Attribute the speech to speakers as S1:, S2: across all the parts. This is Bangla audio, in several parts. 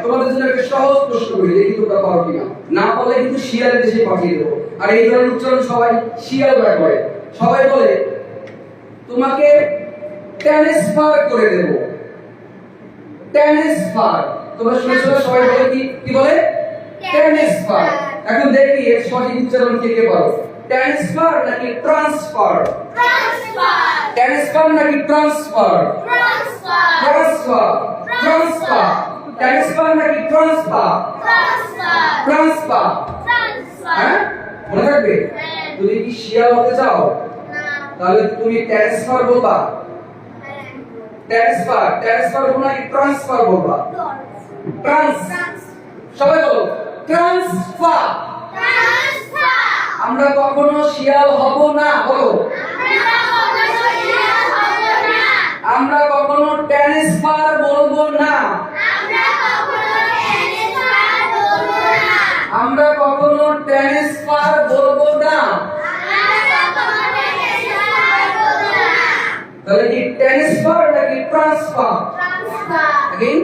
S1: তোমাদের জন্য একটা সহজ প্রশ্ন করি, দেখি তোমরা পারো কিনা। না পারলে কিন্তু শিয়ালের দেশে পাঠিয়ে দেবো। আর এই ধরনের উচ্চারণ সবাই শিয়াল বলে করে। সবাই বলে তোমাকে ট্রান্সফার করে দেব। ট্রান্সফার, তোমরা শুনেছো সবাই বলে কি বলে? ট্রান্সফার। এখন দেখি এর সঠিক উচ্চারণ কে কে পারো। ট্রান্সফার নাকি ট্রান্সফার?
S2: ট্রান্সফার।
S1: ট্রান্সফার নাকি transfer?
S2: Transfer.
S1: Transfer. Transfer. Transfer নাকি ট্রান্সফার?
S2: ট্রান্সফার।
S1: ট্রান্সফার।
S2: ট্রান্সফার।
S1: হ্যাঁ, মনে থাকবে।
S2: হ্যাঁ।
S1: তুমি কি শিয়াল হতে চাও?
S2: না।
S1: তাহলে তুমি ট্রান্সফার বলবা। ট্রান্সফার, ট্রান্সফার বলবা নাকি ট্রান্সফার বলবা? ট্রান্স, সবাই বলো ট্রান্সফার।
S2: ট্রান্সফার।
S1: আমরা কখনো শিয়াল হব না, বলো। আমরা কখনো ট্রান্সফার বলবো না। আমরা কখনো ট্রান্সফার বলবো না। তাহলে কি ট্রান্সফার নাকি ট্রান্সফার? Again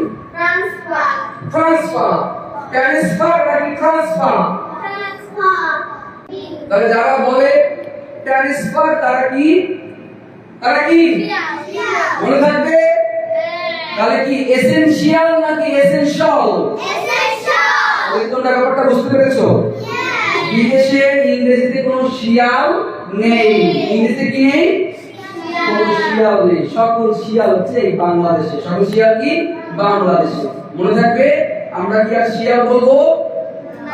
S1: transfer. ট্রান্সফার নাকি ট্রান্সফার? তাহলে যারা বলে ট্রান্সফার তারা কি মনে থাকবে। তাহলে কি এসেনশিয়াল নাকি এসেনশিয়াল? ওই তোমরা ব্যাপারটা বুঝতে পেরেছো? বিদেশে ইংরেজিতে কোনো শিয়াল নেই। ইংরেজিতে কি নেই? কোনো শিয়াল নেই। সকল শিয়াল হচ্ছে এই বাংলাদেশে। সকল শিয়াল কি বাংলাদেশে। মনে থাকবে। আমরা কি আর শিয়াল বলবো?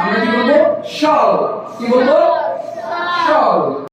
S1: আমরা কি বলবো? শাল। কি বলবো? শাল।